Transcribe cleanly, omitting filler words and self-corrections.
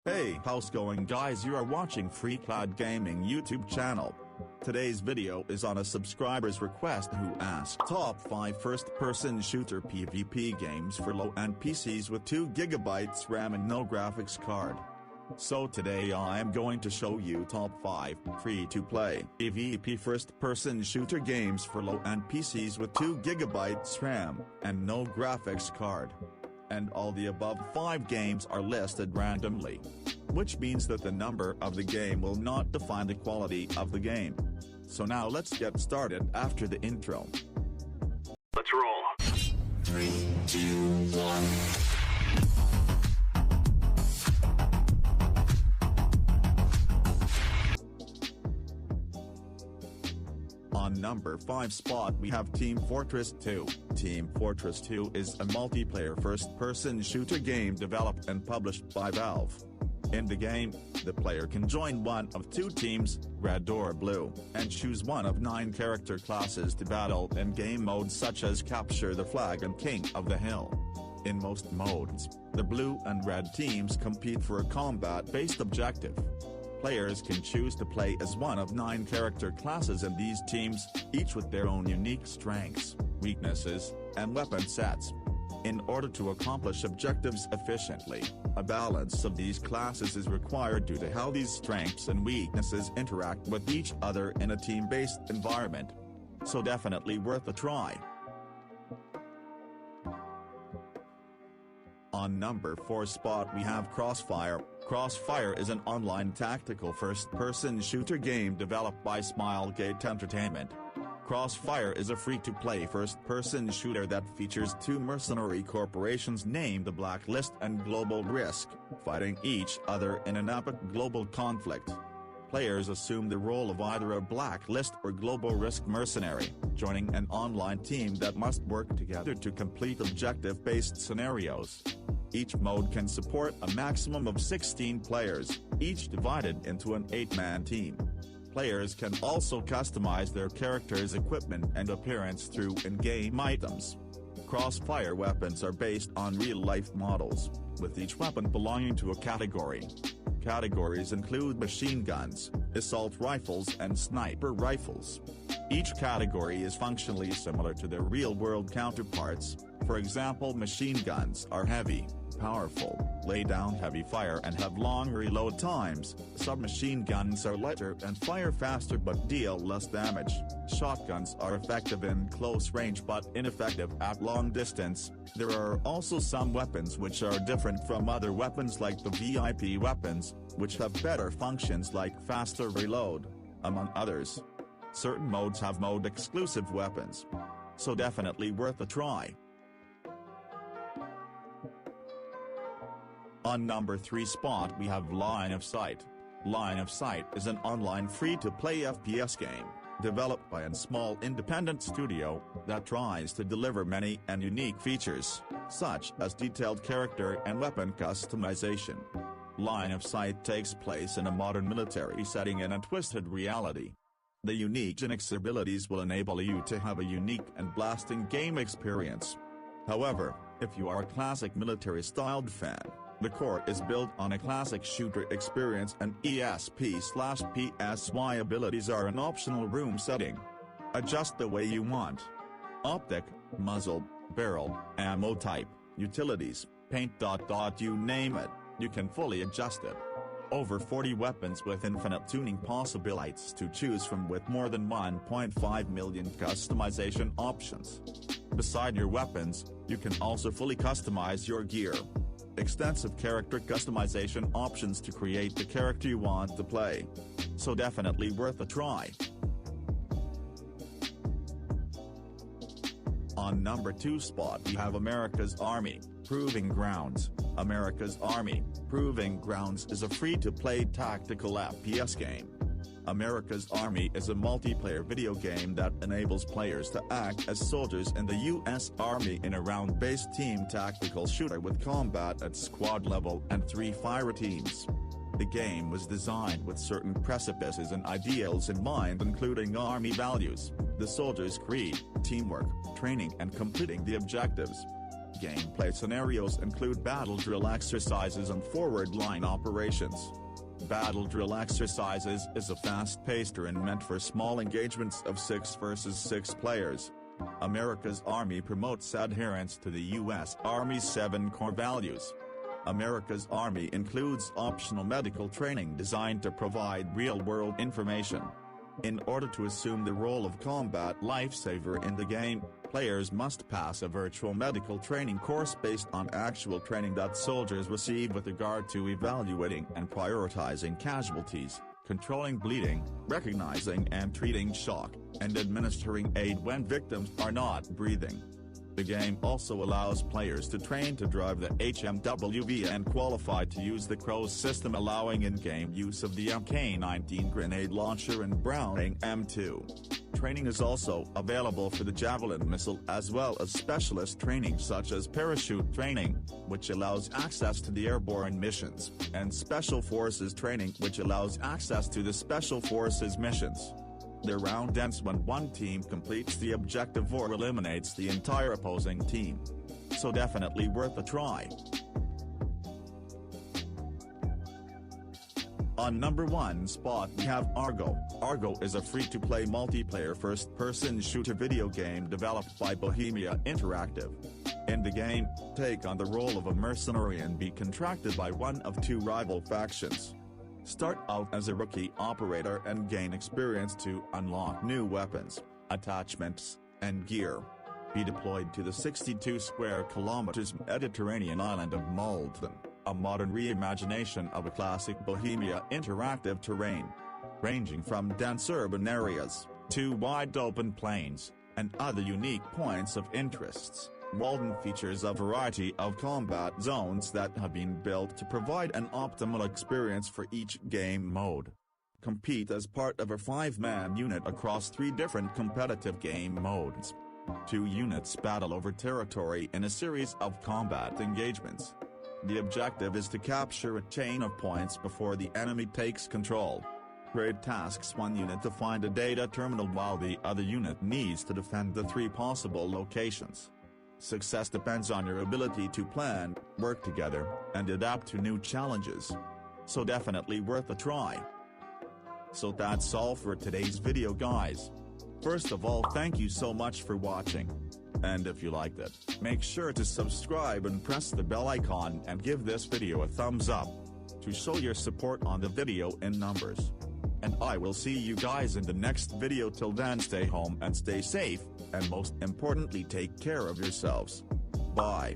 Hey, how's going guys? You are watching Free Cloud Gaming YouTube channel. Today's video is on a subscriber's request who asked top 5 first-person shooter PvP games for low-end PCs with 2GB RAM and no graphics card. So today I am going to show you top 5 free-to-play PvP first-person shooter games for low-end PCs with 2GB RAM and no graphics card. And all the above 5 games are listed randomly, which means that the number of the game will not define the quality of the game. So now let's get started after the intro. Let's roll. 3, 2, 1. On number 5 spot we have Team Fortress 2. Team Fortress 2 is a multiplayer first-person shooter game developed and published by Valve. In the game, the player can join one of 2 teams, red or blue, and choose one of 9 character classes to battle in game modes such as Capture the Flag and King of the Hill. In most modes, the blue and red teams compete for a combat-based objective. Players can choose to play as one of 9 character classes in these teams, each with their own unique strengths, weaknesses, and weapon sets. In order to accomplish objectives efficiently, a balance of these classes is required due to how these strengths and weaknesses interact with each other in a team-based environment. So definitely worth a try. On number 4 spot we have Crossfire. Crossfire is an online tactical first-person shooter game developed by Smilegate Entertainment. Crossfire is a free-to-play first-person shooter that features 2 mercenary corporations named the Blacklist and Global Risk, fighting each other in an epic global conflict. Players assume the role of either a Blacklist or Global Risk mercenary, joining an online team that must work together to complete objective-based scenarios. Each mode can support a maximum of 16 players, each divided into an 8-man team. Players can also customize their character's equipment and appearance through in-game items. Crossfire weapons are based on real-life models, with each weapon belonging to a category. Categories include machine guns, assault rifles and sniper rifles. Each category is functionally similar to their real-world counterparts. For example, machine guns are heavy, powerful, lay down heavy fire and have long reload times. Submachine guns are lighter and fire faster but deal less damage. Shotguns are effective in close range but ineffective at long distance. There are also some weapons which are different from other weapons like the VIP weapons, which have better functions like faster reload, among others. Certain modes have mode-exclusive weapons. So definitely worth a try. On number 3 spot we have Line of Sight. Line of Sight is an online free-to-play FPS game, developed by a small independent studio, that tries to deliver many and unique features, such as detailed character and weapon customization. Line of Sight takes place in a modern military setting in a twisted reality. The unique Unix abilities will enable you to have a unique and blasting game experience. However, if you are a classic military-styled fan, the core is built on a classic shooter experience and ESP/PSY abilities are an optional room setting. Adjust the way you want. Optic, muzzle, barrel, ammo type, utilities, paint. You name it, you can fully adjust it. Over 40 weapons with infinite tuning possibilities to choose from with more than 1.5 million customization options. Beside your weapons, you can also fully customize your gear. Extensive character customization options to create the character you want to play. So definitely worth a try. On number 2 spot we have America's Army, Proving Grounds. America's Army, Proving Grounds is a free-to-play tactical FPS game. America's Army is a multiplayer video game that enables players to act as soldiers in the U.S. Army in a round-based team tactical shooter with combat at squad level and 3 fire teams. The game was designed with certain precipices and ideals in mind, including Army values, the soldier's creed, teamwork, training and completing the objectives. gameplay scenarios include battle drill exercises and forward line operations. Battle drill exercises is a fast-paced and meant for small engagements of 6 versus 6 players. America's Army promotes adherence to the U.S. Army's 7 core values. America's Army includes optional medical training designed to provide real-world information. In order to assume the role of combat lifesaver in the game, players must pass a virtual medical training course based on actual training that soldiers receive with regard to evaluating and prioritizing casualties, controlling bleeding, recognizing and treating shock, and administering aid when victims are not breathing. The game also allows players to train to drive the HMWV and qualify to use the CROWS system, allowing in-game use of the MK-19 grenade launcher and Browning M2. Training is also available for the Javelin missile as well as specialist training such as parachute training, which allows access to the airborne missions, and Special Forces training which allows access to the Special Forces missions. The round ends when one team completes the objective or eliminates the entire opposing team. So definitely worth a try. On number 1 spot we have Argo. Argo is a free-to-play multiplayer first-person shooter video game developed by Bohemia Interactive. In the game, take on the role of a mercenary and be contracted by one of 2 rival factions. Start out as a rookie operator and gain experience to unlock new weapons, attachments, and gear. Be deployed to the 62 square kilometers Mediterranean island of Malta, a modern reimagination of a classic Bohemia Interactive terrain. Ranging from dense urban areas, to wide open plains, and other unique points of interests. Walden features a variety of combat zones that have been built to provide an optimal experience for each game mode. Compete as part of a 5-man unit across 3 different competitive game modes. 2 units battle over territory in a series of combat engagements. The objective is to capture a chain of points before the enemy takes control. Raid tasks one unit to find a data terminal while the other unit needs to defend the 3 possible locations. Success depends on your ability to plan, work together, and adapt to new challenges. So definitely worth a try. So that's all for today's video guys. First of all, thank you so much for watching. And if you liked it, make sure to subscribe and press the bell icon and give this video a thumbs up to show your support on the video in numbers. And I will see you guys in the next video. Till then, stay home and stay safe, and most importantly take care of yourselves. Bye.